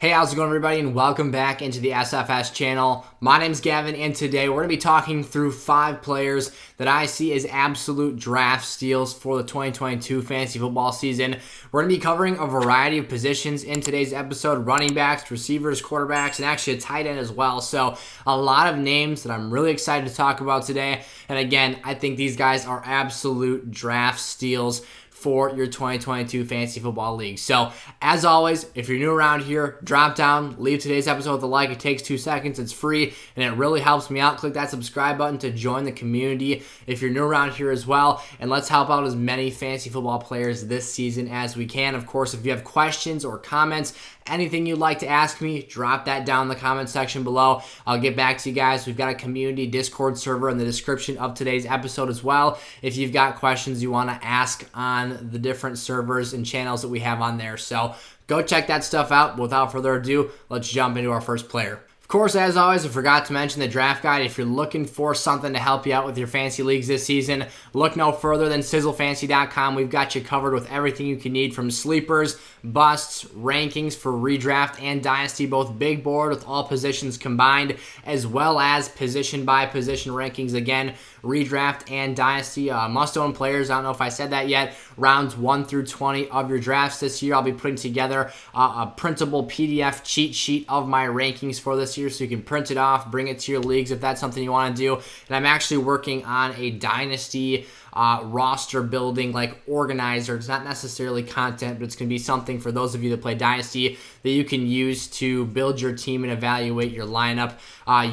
Hey, how's it going, everybody, and welcome back into the SFS channel. My name's Gavin, and today we're going to be talking through 5 players that I see as absolute draft steals for the 2022 fantasy football season. We're going to be covering a variety of positions in today's episode: running backs, receivers, quarterbacks, and actually a tight end as well. So a lot of names that I'm really excited to talk about today. And again, I think these guys are absolute draft steals for your 2022 fantasy football league. So as always, if you're new around here, drop down, leave today's episode with a like. It takes 2 seconds, it's free, and it really helps me out. Click that subscribe button to join the community if you're new around here as well, and let's help out as many fantasy football players this season as we can. Of course, if you have questions or comments, anything you'd like to ask me, drop that down in the comment section below. I'll get back to you guys. We've got a community Discord server in the description of today's episode as well, if you've got questions you want to ask on the different servers and channels that we have on there. So go check that stuff out. Without further ado, let's jump into our first player. Of course, as always, I forgot to mention the draft guide. If you're looking for something to help you out with your fantasy leagues this season, look no further than sizzlefantasy.com. We've got you covered with everything you can need, from sleepers, busts, rankings for redraft and dynasty, both big board with all positions combined, as well as position by position rankings. Again, redraft and dynasty, must-own players. I don't know if I said that yet. Rounds 1 through 20 of your drafts this year. I'll be putting together a printable PDF cheat sheet of my rankings for this year, so you can print it off, bring it to your leagues if that's something you want to do. And I'm actually working on a dynasty roster building organizer. It's not necessarily content, but it's going to be something for those of you that play Dynasty that you can use to build your team and evaluate your lineup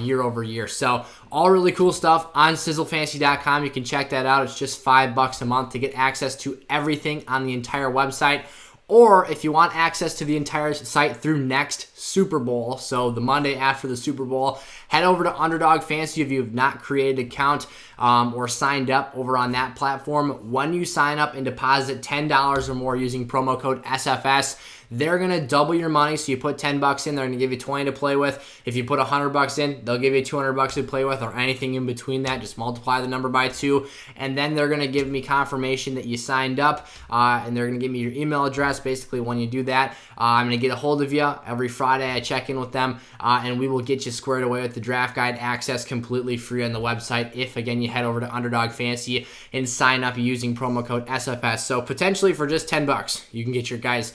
year over year. So all really cool stuff on sizzlefantasy.com. You can check that out. It's just $5 a month to get access to everything on the entire website. Or if you want access to the entire site through next Super Bowl, so the Monday after the Super Bowl, head over to Underdog Fantasy if you have not created an account or signed up over on that platform. When you sign up and deposit $10 or more using promo code SFS, they're going to double your money. So you put $10 in, they're going to give you $20 to play with. If you put $100 in, they'll give you $200 to play with, or anything in between that. Just multiply the number by 2, and then they're going to give me confirmation that you signed up, and they're going to give me your email address. Basically, when you do that, I'm going to get a hold of you every Friday. I check in with them, and we will get you squared away with the draft guide, access completely free on the website if, again, you head over to Underdog Fantasy and sign up using promo code SFS. So potentially for just $10, you can get your guys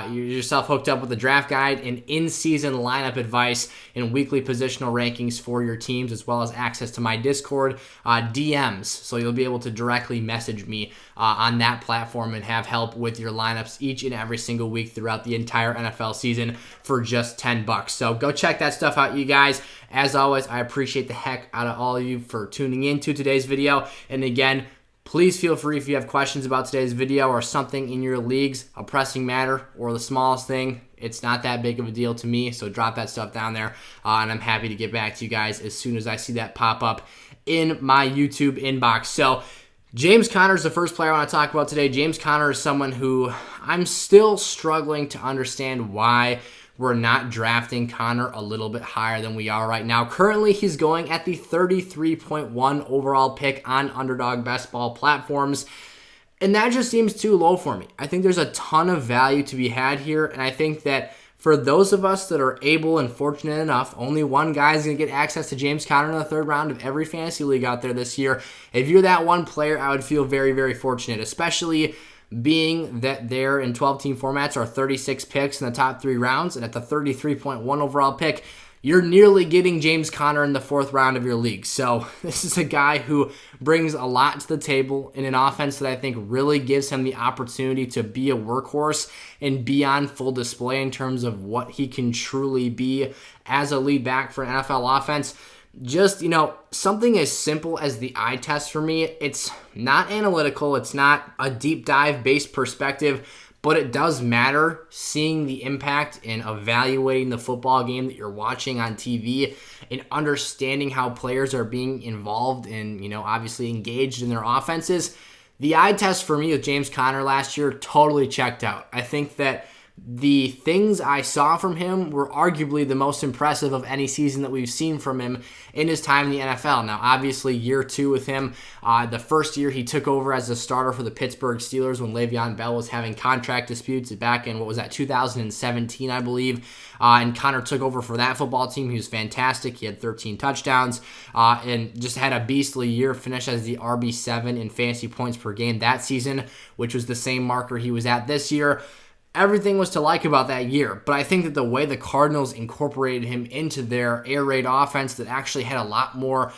yourself hooked up with the draft guide and in-season lineup advice and weekly positional rankings for your teams, as well as access to my Discord DMs. So you'll be able to directly message me on that platform and have help with your lineups each and every single week throughout the entire NFL season for just $10. So go check that stuff out, you guys. As always, I appreciate the heck out of all of you for tuning into today's video. And again, please feel free, if you have questions about today's video or something in your leagues, a pressing matter or the smallest thing, it's not that big of a deal to me, so drop that stuff down there, and I'm happy to get back to you guys as soon as I see that pop up in my YouTube inbox. So James Conner is the first player I want to talk about today. James Conner is someone who I'm still struggling to understand why we're not drafting Conner a little bit higher than we are right now. Currently, he's going at the 33.1 overall pick on Underdog Best Ball platforms, and that just seems too low for me. I think there's a ton of value to be had here, and I think that for those of us that are able and fortunate enough, only one guy is going to get access to James Conner in the 3rd round of every fantasy league out there this year. If you're that one player, I would feel very, very fortunate, especially being that there in 12-team formats are 36 picks in the top 3 rounds, and at the 33.1 overall pick, you're nearly getting James Conner in the 4th round of your league. So this is a guy who brings a lot to the table in an offense that I think really gives him the opportunity to be a workhorse and be on full display in terms of what he can truly be as a lead back for an NFL offense. Just, something as simple as the eye test for me. It's not analytical. It's not a deep dive based perspective, but it does matter seeing the impact and evaluating the football game that you're watching on TV and understanding how players are being involved and, obviously engaged in their offenses. The eye test for me with James Conner last year totally checked out. I think that the things I saw from him were arguably the most impressive of any season that we've seen from him in his time in the NFL. Now, obviously, year 2 with him, the first year he took over as a starter for the Pittsburgh Steelers when Le'Veon Bell was having contract disputes back in, 2017, I believe. And Connor took over for that football team. He was fantastic. He had 13 touchdowns and just had a beastly year. Finished as the RB7 in fantasy points per game that season, which was the same marker he was at this year. Everything was to like about that year, but I think that the way the Cardinals incorporated him into their air raid offense that actually had a lot more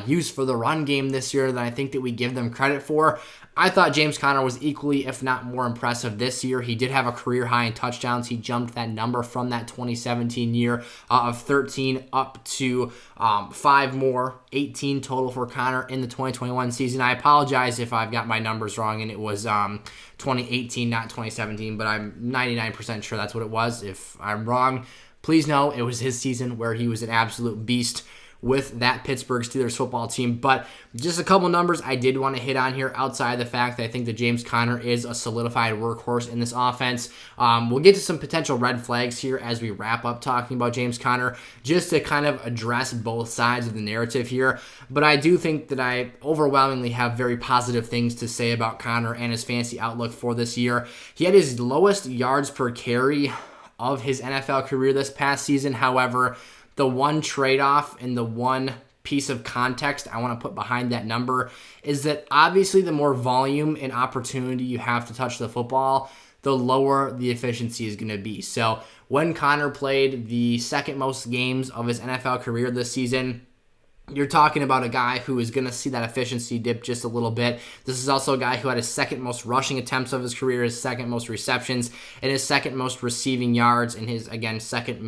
use for the run game this year than I think that we give them credit for. I thought James Conner was equally, if not more impressive this year. He did have a career high in touchdowns. He jumped that number from that 2017 year of 13 up to 5 more, 18 total for Conner in the 2021 season. I apologize if I've got my numbers wrong and it was 2018, not 2017, but I'm 99% sure that's what it was. If I'm wrong, please know it was his season where he was an absolute beast with that Pittsburgh Steelers football team. But just a couple numbers I did want to hit on here outside the fact that I think that James Conner is a solidified workhorse in this offense. We'll get to some potential red flags here as we wrap up talking about James Conner, just to kind of address both sides of the narrative here. But I do think that I overwhelmingly have very positive things to say about Conner and his fantasy outlook for this year. He had his lowest yards per carry of his NFL career this past season. However, the one trade-off and the one piece of context I want to put behind that number is that obviously the more volume and opportunity you have to touch the football, the lower the efficiency is going to be. So when Conner played the second most games of his NFL career this season, you're talking about a guy who is going to see that efficiency dip just a little bit. This is also a guy who had his second most rushing attempts of his career, his second most receptions, and his second most receiving yards, and his, again, second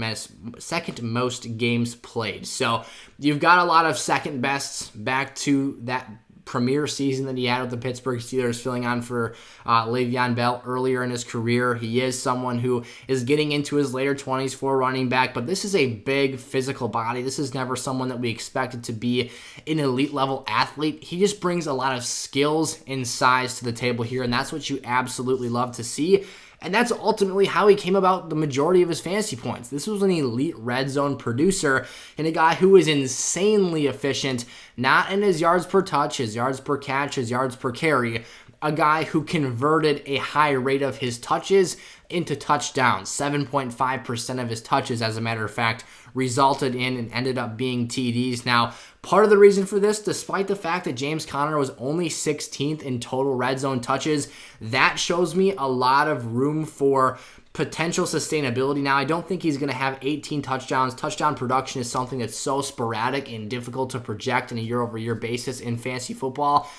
most games played. So you've got a lot of second bests back to that premier season that he had with the Pittsburgh Steelers, filling on for Le'Veon Bell earlier in his career. He is someone who is getting into his later 20s for running back, but this is a big physical body. This is never someone that we expected to be an elite level athlete. He just brings a lot of skills and size to the table here, and that's what you absolutely love to see. And that's ultimately how he came about the majority of his fantasy points. This was an elite red zone producer and a guy who was insanely efficient, not in his yards per touch, his yards per catch, his yards per carry. A guy who converted a high rate of his touches into touchdowns. 7.5% of his touches, as a matter of fact, resulted in and ended up being TDs. Now, part of the reason for this, despite the fact that James Conner was only 16th in total red zone touches, that shows me a lot of room for potential sustainability. Now, I don't think he's going to have 18 touchdowns. Touchdown production is something that's so sporadic and difficult to project on a year-over-year basis in fantasy football.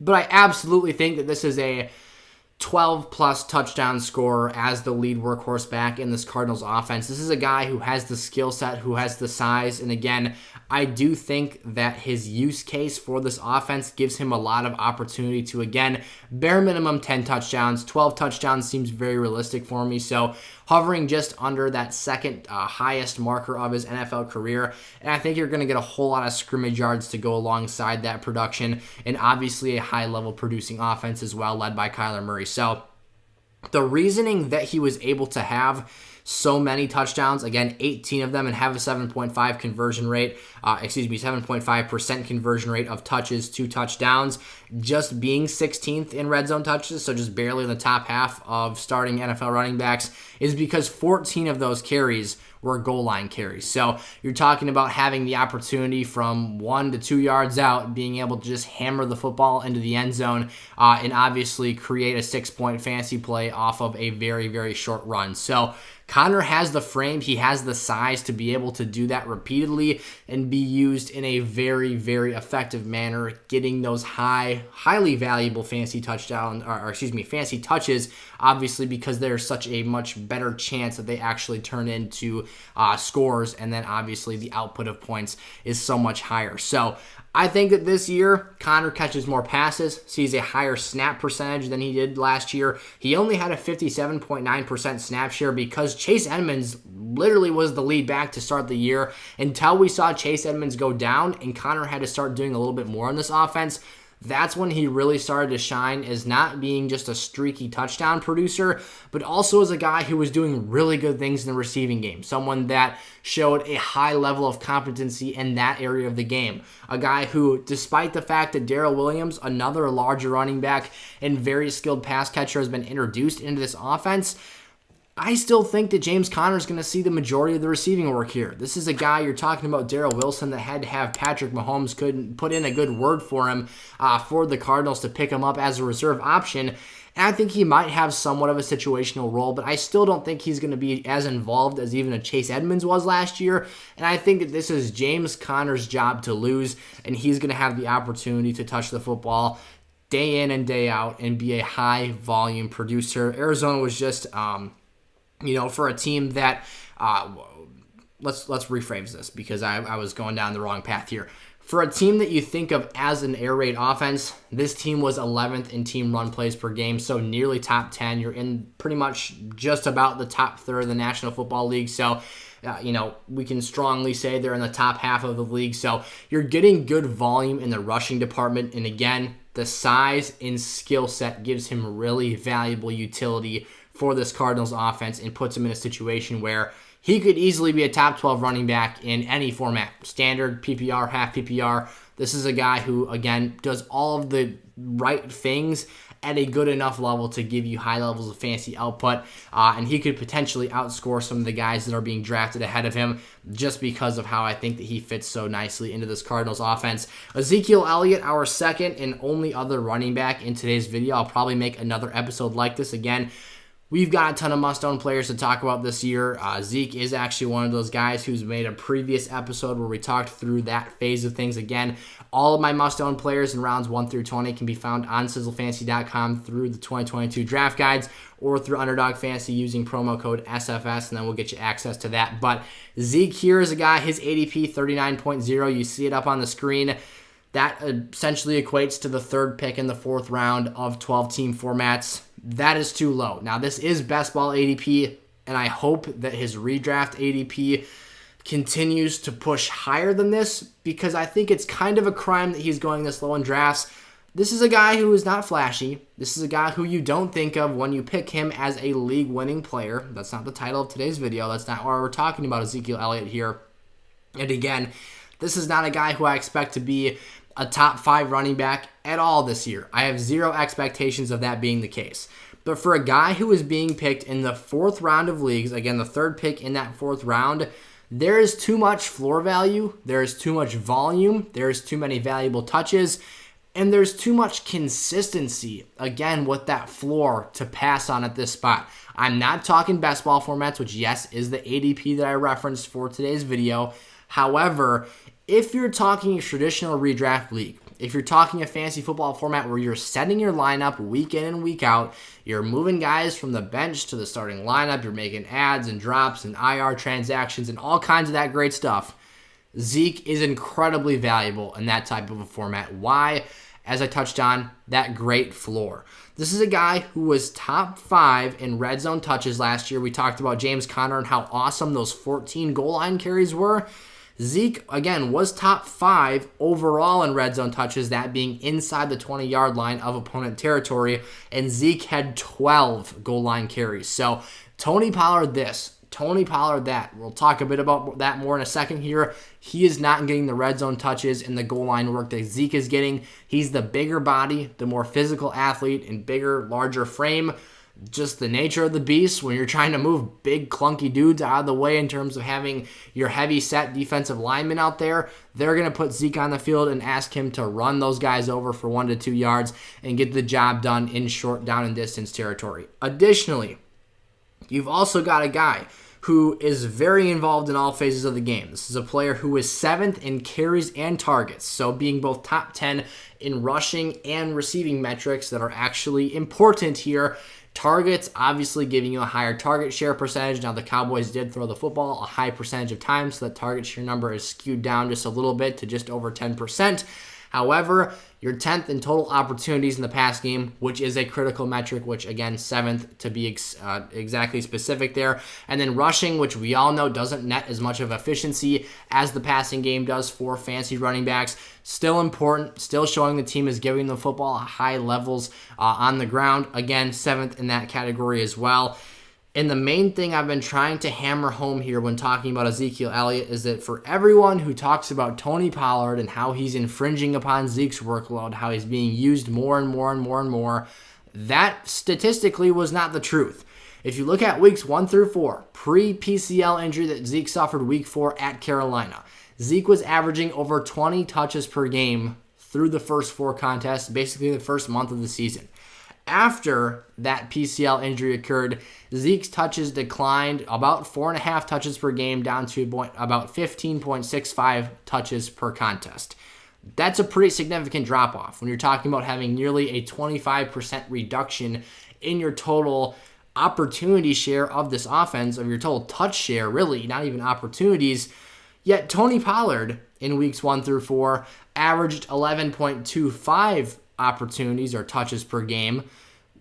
But I absolutely think that this is a 12-plus touchdown scorer as the lead workhorse back in this Cardinals offense. This is a guy who has the skill set, who has the size, and again, I do think that his use case for this offense gives him a lot of opportunity to, again, bare minimum 10 touchdowns. 12 touchdowns seems very realistic for me, so hovering just under that second highest marker of his NFL career, and I think you're going to get a whole lot of scrimmage yards to go alongside that production, and obviously a high-level producing offense as well, led by Kyler Murray. So the reasoning that he was able to have so many touchdowns, again, 18 of them, and have a 7.5% conversion rate of touches to touchdowns, just being 16th in red zone touches, so just barely in the top half of starting NFL running backs, is because 14 of those carries were goal line carries. So you're talking about having the opportunity from 1 to 2 yards out, being able to just hammer the football into the end zone and obviously create a 6-point fantasy play off of a very, very short run. So Conner has the frame, he has the size to be able to do that repeatedly and be used in a very, very effective manner, getting those highly valuable fantasy fantasy touches, obviously because there's such a much better chance that they actually turn into scores, and then obviously the output of points is so much higher. So I think that this year, Conner catches more passes, sees a higher snap percentage than he did last year. He only had a 57.9% snap share because Chase Edmonds literally was the lead back to start the year until we saw Chase Edmonds go down and Conner had to start doing a little bit more on this offense. that's when he really started to shine, as not being just a streaky touchdown producer, but also as a guy who was doing really good things in the receiving game. Someone that showed a high level of competency in that area of the game. A guy who, despite the fact that Darrell Williams, another larger running back and very skilled pass catcher, has been introduced into this offense, I still think that James Conner is going to see the majority of the receiving work here. This is a guy, you're talking about Darrell Wilson, that had to have Patrick Mahomes couldn't put in a good word for him for the Cardinals to pick him up as a reserve option. And I think he might have somewhat of a situational role, but I still don't think he's going to be as involved as even a Chase Edmonds was last year. And I think that this is James Conner's job to lose, and he's going to have the opportunity to touch the football day in and day out and be a high-volume producer. Arizona was just... for a team that, let's rephrase this, because I was going down the wrong path here. For a team that you think of as an air raid offense, this team was 11th in team run plays per game, so nearly top 10. You're in pretty much just about the top third of the National Football League, so we can strongly say they're in the top half of the league. So you're getting good volume in the rushing department, and again, the size and skill set gives him really valuable utility for this Cardinals offense and puts him in a situation where he could easily be a top 12 running back in any format. Standard, PPR, half PPR. This is a guy who, again, does all of the right things at a good enough level to give you high levels of fantasy output, and he could potentially outscore some of the guys that are being drafted ahead of him just because of how I think that he fits so nicely into this Cardinals offense. Ezekiel Elliott, our second and only other running back in today's video. I'll probably make another episode like this again. We've got a ton of must-own players to talk about this year. Zeke is actually one of those guys who's made a previous episode where we talked through that phase of things. Again, all of my must-own players in rounds 1 through 20 can be found on sizzlefantasy.com through the 2022 draft guides or through Underdog Fantasy using promo code SFS, and then we'll get you access to that. But Zeke here is a guy, his ADP 39.0. You see it up on the screen. That essentially equates to the third pick in the fourth round of 12-team formats. That is too low. Now, this is best ball ADP, and I hope that his redraft ADP continues to push higher than this, because I think it's kind of a crime that he's going this low in drafts. This is a guy who is not flashy. This is a guy who you don't think of when you pick him as a league-winning player. That's not the title of today's video. That's not why we're talking about Ezekiel Elliott here. And again, this is not a guy who I expect to be a top 5 running back at all this year. I have zero expectations of that being the case. But for a guy who is being picked in the fourth round of leagues, again, the third pick in that fourth round, there is too much floor value, there is too much volume, there is too many valuable touches, and there's too much consistency, again, with that floor to pass on at this spot. I'm not talking best ball formats, which, yes, is the ADP that I referenced for today's video. However, if you're talking a traditional redraft league, if you're talking a fantasy football format where you're setting your lineup week in and week out, you're moving guys from the bench to the starting lineup, you're making adds and drops and IR transactions and all kinds of that great stuff, Zeke is incredibly valuable in that type of a format. Why? As I touched on, that great floor. This is a guy who was top 5 in red zone touches last year. We talked about James Conner and how awesome those 14 goal line carries were. Zeke, again, was top 5 overall in red zone touches, that being inside the 20-yard line of opponent territory, and Zeke had 12 goal line carries. So Tony Pollard this, Tony Pollard that. We'll talk a bit about that more in a second here. He is not getting the red zone touches and the goal line work that Zeke is getting. He's the bigger body, the more physical athlete, and bigger, larger frame. Just the nature of the beast when you're trying to move big, clunky dudes out of the way in terms of having your heavy set defensive linemen out there. They're going to put Zeke on the field and ask him to run those guys over for 1 to 2 yards and get the job done in short down and distance territory. Additionally, you've also got a guy who is very involved in all phases of the game. This is a player who is 7th in carries and targets, so being both top 10 in rushing and receiving metrics that are actually important here. Targets, obviously giving you a higher target share percentage. Now, the Cowboys did throw the football a high percentage of times, so that target share number is skewed down just a little bit to just over 10%. However, you're 10th in total opportunities in the pass game, which is a critical metric, which again, 7th to be exactly specific there. And then rushing, which we all know doesn't net as much of efficiency as the passing game does for fantasy running backs. Still important, still showing the team is giving the football at high levels on the ground. Again, 7th in that category as well. And the main thing I've been trying to hammer home here when talking about Ezekiel Elliott is that for everyone who talks about Tony Pollard and how he's infringing upon Zeke's workload, how he's being used more and more and more and more, that statistically was not the truth. If you look at weeks 1 through 4, pre-PCL injury that Zeke suffered week 4 at Carolina, Zeke was averaging over 20 touches per game through the first 4 contests, basically the first month of the season. After that PCL injury occurred, Zeke's touches declined about 4.5 touches per game down to about 15.65 touches per contest. That's a pretty significant drop-off when you're talking about having nearly a 25% reduction in your total opportunity share of this offense, of your total touch share, really, not even opportunities. Yet Tony Pollard in weeks 1 through 4 averaged 11.25 opportunities or touches per game,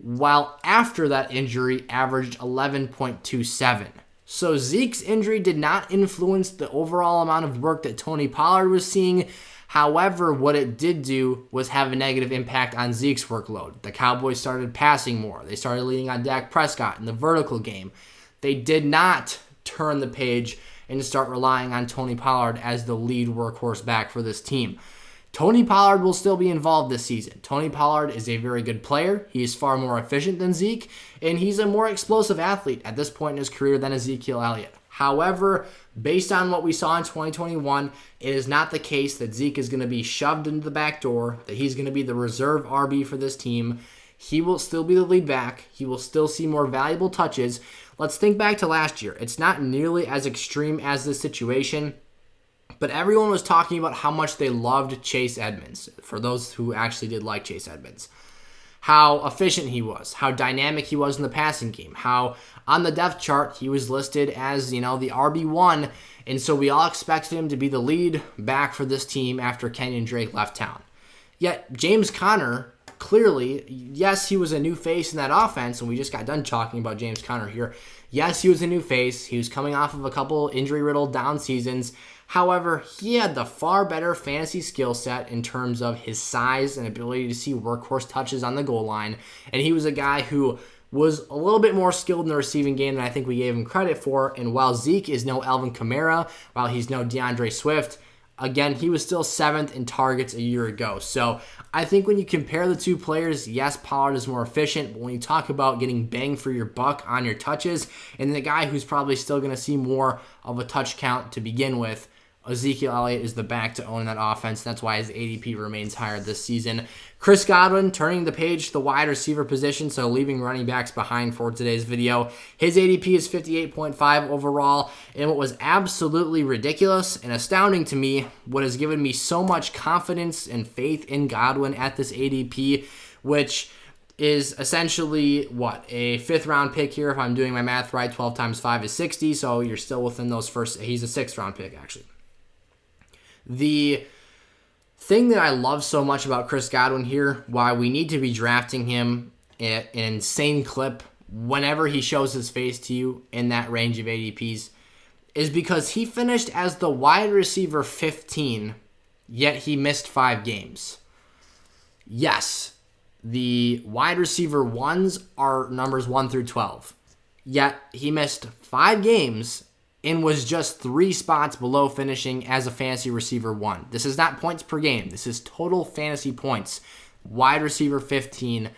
while after that injury averaged 11.27. So Zeke's injury did not influence the overall amount of work that Tony Pollard was seeing. However, what it did do was have a negative impact on Zeke's workload. The Cowboys started passing more. They started leaning on Dak Prescott in the vertical game. They did not turn the page and start relying on Tony Pollard as the lead workhorse back for this team. Tony Pollard will still be involved this season. Tony Pollard is a very good player. He is far more efficient than Zeke, and he's a more explosive athlete at this point in his career than Ezekiel Elliott. However, based on what we saw in 2021, it is not the case that Zeke is going to be shoved into the back door, that he's going to be the reserve RB for this team. He will still be the lead back. He will still see more valuable touches. Let's think back to last year. It's not nearly as extreme as this situation, but everyone was talking about how much they loved Chase Edmonds, for those who actually did like Chase Edmonds. How efficient he was, how dynamic he was in the passing game, how on the depth chart he was listed as, the RB1, and so we all expected him to be the lead back for this team after Kenyon Drake left town. Yet James Conner, clearly, yes, he was a new face in that offense, and we just got done talking about James Conner here. Yes, he was a new face. He was coming off of a couple injury-riddled down seasons. However, he had the far better fantasy skill set in terms of his size and ability to see workhorse touches on the goal line. And he was a guy who was a little bit more skilled in the receiving game than I think we gave him credit for. And while Zeke is no Alvin Kamara, while he's no DeAndre Swift, again, he was still 7th in targets a year ago. So I think when you compare the two players, yes, Pollard is more efficient, but when you talk about getting bang for your buck on your touches, and the guy who's probably still going to see more of a touch count to begin with, Ezekiel Elliott is the back to own that offense. That's why his ADP remains higher this season. Chris Godwin turning the page to the wide receiver position, so leaving running backs behind for today's video. His ADP is 58.5 overall, and what was absolutely ridiculous and astounding to me, what has given me so much confidence and faith in Godwin at this ADP, which is essentially, a 5th round pick here. If I'm doing my math right, 12 times 5 is 60, so you're still within those he's a 6th round pick, actually. The thing that I love so much about Chris Godwin here, why we need to be drafting him at an insane clip whenever he shows his face to you in that range of ADPs, is because he finished as the wide receiver 15, yet he missed 5 games. Yes, the wide receiver ones are numbers 1 through 12, yet he missed 5 games and was just 3 spots below finishing as a fantasy receiver 1. This is not points per game. This is total fantasy points. Wide receiver 15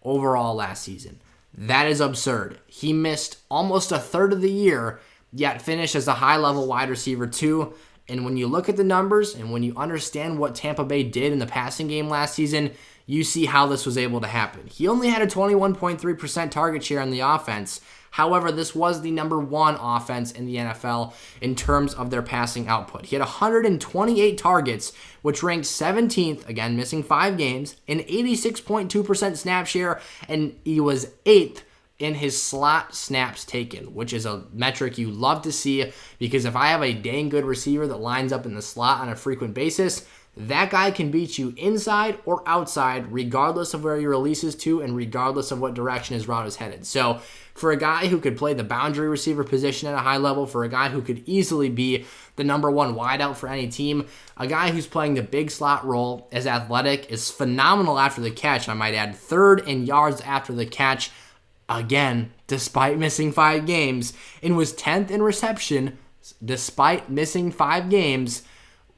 overall last season. That is absurd. He missed almost a third of the year, yet finished as a high-level wide receiver 2. And when you look at the numbers and when you understand what Tampa Bay did in the passing game last season, you see how this was able to happen. He only had a 21.3% target share on the offense. However, this was the number 1 offense in the NFL in terms of their passing output. He had 128 targets, which ranked 17th, again missing 5 games, an 86.2% snap share, and he was 8th in his slot snaps taken, which is a metric you love to see, because if I have a dang good receiver that lines up in the slot on a frequent basis, that guy can beat you inside or outside, regardless of where he releases to and regardless of what direction his route is headed. So for a guy who could play the boundary receiver position at a high level, for a guy who could easily be the number one wideout for any team, a guy who's playing the big slot role, is athletic, is phenomenal after the catch, I might add, third in yards after the catch, again, despite missing 5 games, and was 10th in reception, despite missing 5 games.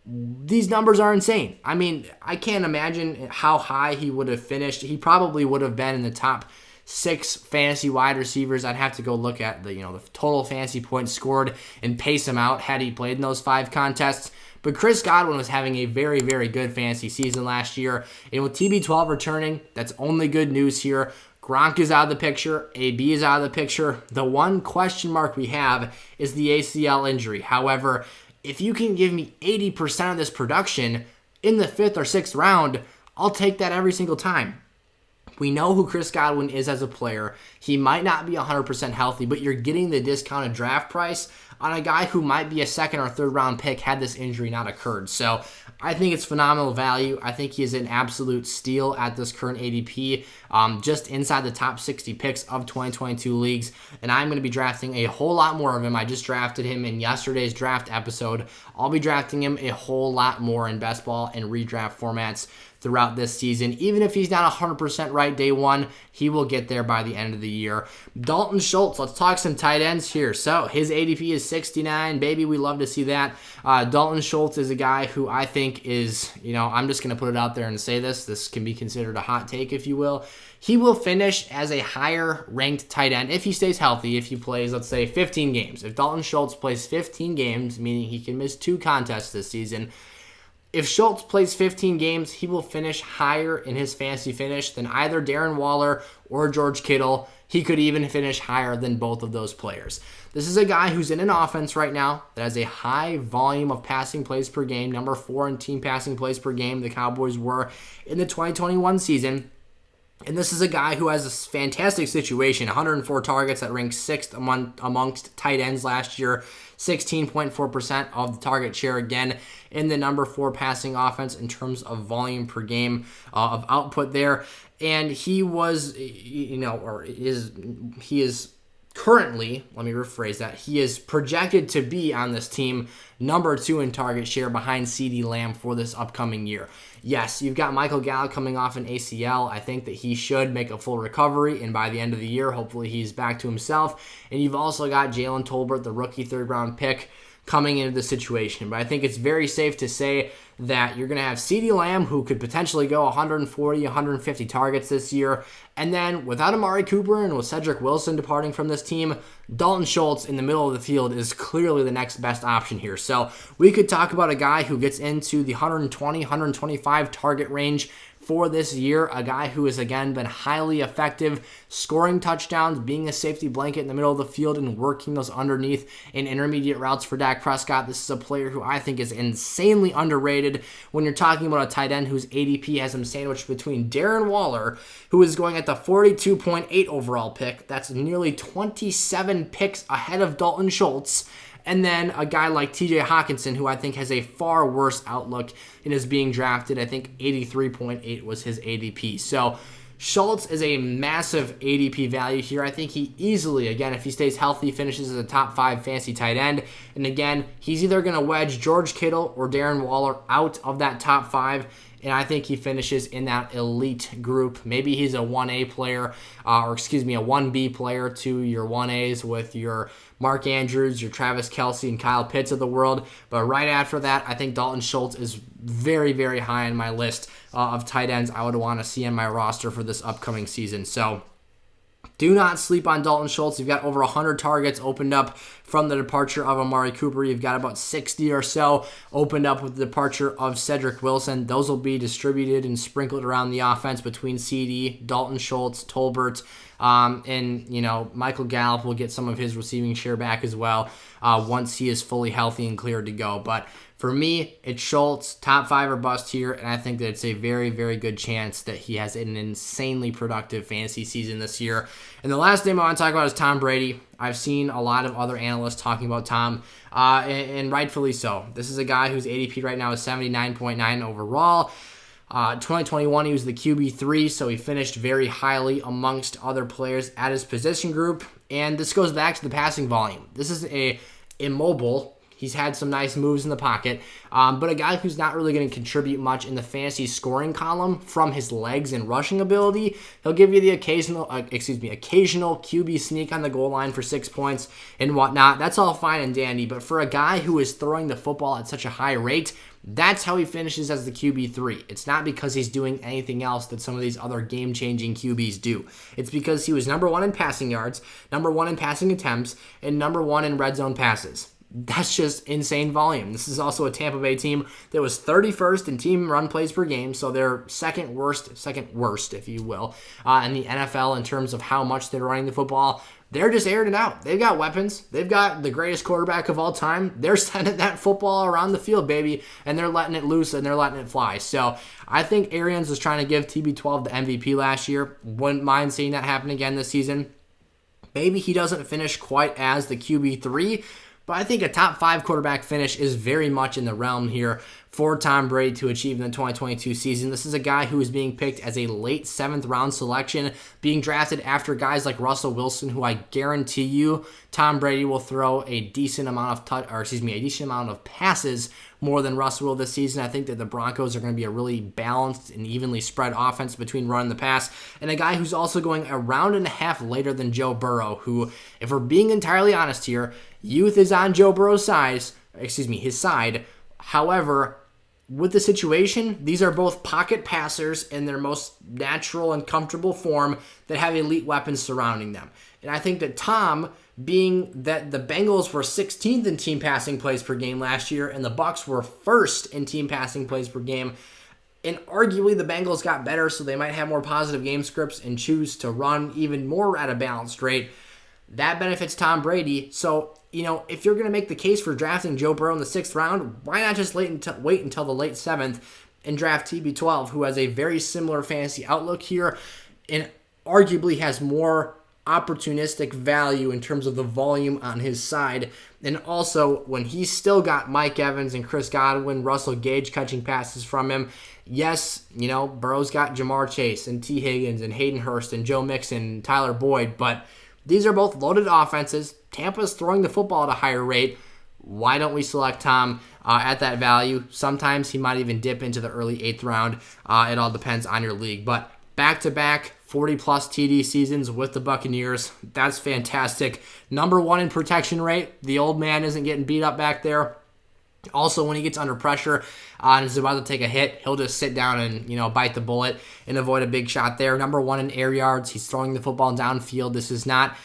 These numbers are insane. I mean, I can't imagine how high he would have finished. He probably would have been in the top 6 fantasy wide receivers. I'd have to go look at the total fantasy points scored and pace him out had he played in those 5 contests. But Chris Godwin was having a very, very good fantasy season last year. And with TB12 returning, that's only good news here. Gronk is out of the picture. AB is out of the picture. The one question mark we have is the ACL injury. However, if you can give me 80% of this production in the 5th or 6th round, I'll take that every single time. We know who Chris Godwin is as a player. He might not be 100% healthy, but you're getting the discounted draft price on a guy who might be a 2nd or 3rd round pick had this injury not occurred. So I think it's phenomenal value. I think he is an absolute steal at this current ADP, just inside the top 60 picks of 2022 leagues. And I'm going to be drafting a whole lot more of him. I just drafted him in yesterday's draft episode. I'll be drafting him a whole lot more in best ball and redraft formats throughout this season. Even if he's not 100% right day one, he will get there by the end of the year. Dalton Schultz, let's talk some tight ends here. So his ADP is 69. Baby, we love to see that. Dalton Schultz is a guy who I think is, I'm just going to put it out there and say this. This can be considered a hot take, if you will. He will finish as a higher ranked tight end if he stays healthy, if he plays, let's say, 15 games. If Dalton Schultz plays 15 games, meaning he can miss 2 contests this season, if Schultz plays 15 games, he will finish higher in his fantasy finish than either Darren Waller or George Kittle. He could even finish higher than both of those players. This is a guy who's in an offense right now that has a high volume of passing plays per game, number 4 in team passing plays per game. The Cowboys were in the 2021 season. And this is a guy who has a fantastic situation, 104 targets that ranked 6th amongst tight ends last year, 16.4% of the target share, again, in the number 4 passing offense in terms of volume per game of output there. And he was, he is currently, let me rephrase that, he is projected to be on this team number 2 in target share behind CeeDee Lamb for this upcoming year. Yes, you've got Michael Gallup coming off an ACL. I think that he should make a full recovery, and by the end of the year, hopefully he's back to himself. And you've also got Jalen Tolbert, the rookie 3rd-round pick, coming into the situation. But I think it's very safe to say that you're going to have CeeDee Lamb, who could potentially go 140, 150 targets this year. And then without Amari Cooper and with Cedric Wilson departing from this team, Dalton Schultz in the middle of the field is clearly the next best option here. So we could talk about a guy who gets into the 120, 125 target range for this year, a guy who has, again, been highly effective, scoring touchdowns, being a safety blanket in the middle of the field, and working those underneath and intermediate routes for Dak Prescott. This is a player who I think is insanely underrated when you're talking about a tight end whose ADP has him sandwiched between Darren Waller, who is going at the 42.8 overall pick. That's nearly 27 picks ahead of Dalton Schultz. And then a guy like TJ Hawkinson, who I think has a far worse outlook and is being drafted. I think 83.8 was his ADP. So Schultz is a massive ADP value here. I think he easily, again, if he stays healthy, finishes as a top 5 fantasy tight end. And again, he's either going to wedge George Kittle or Darren Waller out of that top 5. And I think he finishes in that elite group. Maybe he's a 1A player, a 1B player to your 1As with your Mark Andrews, your Travis Kelce, and Kyle Pitts of the world. But right after that, I think Dalton Schultz is very, very high on my list of tight ends I would want to see on my roster for this upcoming season. So do not sleep on Dalton Schultz. You've got over 100 targets opened up from the departure of Amari Cooper. You've got about 60 or so opened up with the departure of Cedric Wilson. Those will be distributed and sprinkled around the offense between CD, Dalton Schultz, Tolbert, And, Michael Gallup will get some of his receiving share back as well once he is fully healthy and cleared to go. But for me, it's Schultz, top 5 or bust here, and I think that it's a very, very good chance that he has an insanely productive fantasy season this year. And the last name I want to talk about is Tom Brady. I've seen a lot of other analysts talking about Tom, and rightfully so. This is a guy whose ADP right now is 79.9 overall. 2021, he was the QB3, so he finished very highly amongst other players at his position group. And this goes back to the passing volume. This is a immobile. He's had some nice moves in the pocket, but a guy who's not really going to contribute much in the fantasy scoring column from his legs and rushing ability. He'll give you the occasional QB sneak on the goal line for 6 points and whatnot. That's all fine and dandy, but for a guy who is throwing the football at such a high rate, that's how he finishes as the QB3. It's not because he's doing anything else that some of these other game-changing QBs do. It's because he was number 1 in passing yards, number 1 in passing attempts, and number 1 in red zone passes. That's just insane volume. This is also a Tampa Bay team that was 31st in team run plays per game, so they're second worst, if you will, in the NFL in terms of how much they're running the football. They're just airing it out. They've got weapons. They've got the greatest quarterback of all time. They're sending that football around the field, baby, and they're letting it loose and they're letting it fly. So I think Arians was trying to give TB12 the MVP last year. Wouldn't mind seeing that happen again this season. Maybe he doesn't finish quite as the QB3, but I think a top 5 quarterback finish is very much in the realm here for Tom Brady to achieve in the 2022 season. This is a guy who is being picked as a late 7th round selection, being drafted after guys like Russell Wilson, who I guarantee you Tom Brady will throw a decent amount of passes more than Russell will this season. I think that the Broncos are going to be a really balanced and evenly spread offense between run and the pass, and a guy who's also going a round and a half later than Joe Burrow, who, if we're being entirely honest here, youth is on Joe Burrow's his side. However, with the situation, these are both pocket passers in their most natural and comfortable form that have elite weapons surrounding them. And I think that Tom, being that the Bengals were 16th in team passing plays per game last year and the Bucs were 1st in team passing plays per game, and arguably the Bengals got better, so they might have more positive game scripts and choose to run even more at a balanced rate, that benefits Tom Brady. So, if you're going to make the case for drafting Joe Burrow in the 6th round, why not just wait until the late 7th and draft TB12, who has a very similar fantasy outlook here and arguably has more opportunistic value in terms of the volume on his side. And also, when he's still got Mike Evans and Chris Godwin, Russell Gage catching passes from him, yes, Burrow's got Jamar Chase and T. Higgins and Hayden Hurst and Joe Mixon and Tyler Boyd, but these are both loaded offenses. Tampa's throwing the football at a higher rate. Why don't we select Tom at that value? Sometimes he might even dip into the early 8th round. It all depends on your league. But back-to-back 40-plus TD seasons with the Buccaneers, that's fantastic. Number 1 in protection rate. The old man isn't getting beat up back there. Also, when he gets under pressure and is about to take a hit, he'll just sit down and, bite the bullet and avoid a big shot there. Number 1 in air yards. He's throwing the football downfield. This is not,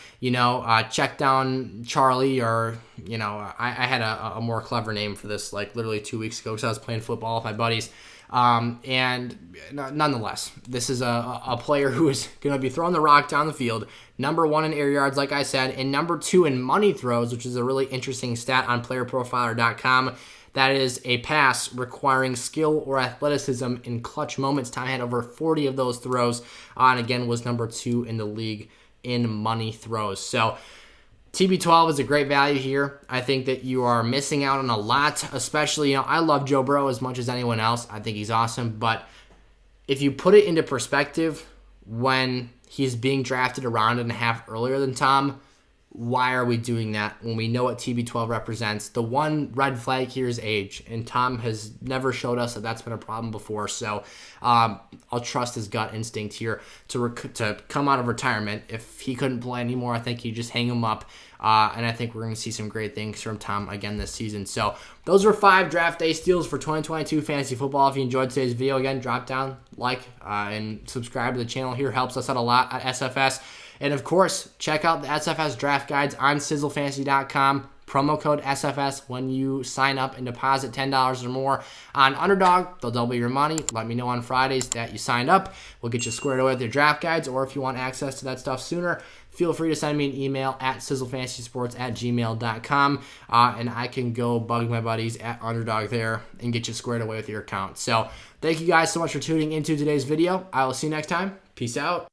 check down Charlie or, I had a more clever name for this, like literally 2 weeks ago because I was playing football with my buddies. And nonetheless, this is a player who is going to be throwing the rock down the field. Number 1 in air yards, like I said, and number 2 in money throws, which is a really interesting stat on playerprofiler.com. That is a pass requiring skill or athleticism in clutch moments. Tom had over 40 of those throws, and again was number 2 in the league in money throws. So TB12 is a great value here. I think that you are missing out on a lot, especially, I love Joe Burrow as much as anyone else. I think he's awesome, but if you put it into perspective, when he's being drafted a round and a half earlier than Tom, why are we doing that when we know what TB12 represents? The one red flag here is age, and Tom has never showed us that that's been a problem before. So I'll trust his gut instinct here to come out of retirement. If he couldn't play anymore, I think he'd just hang him up. And I think we're going to see some great things from Tom again this season. So those were 5 draft day steals for 2022 fantasy football. If you enjoyed today's video, again, drop down, like, and subscribe to the channel here. Helps us out a lot at SFS. And of course, check out the SFS draft guides on sizzlefantasy.com. promo code SFS when you sign up and deposit $10 or more on Underdog. They'll double your money. Let me know on Fridays that you signed up. We'll get you squared away with your draft guides, or if you want access to that stuff sooner, feel free to send me an email at sizzlefantasysports@gmail.com, and I can go bug my buddies at Underdog there and get you squared away with your account. So thank you guys so much for tuning into today's video. I will see you next time. Peace out.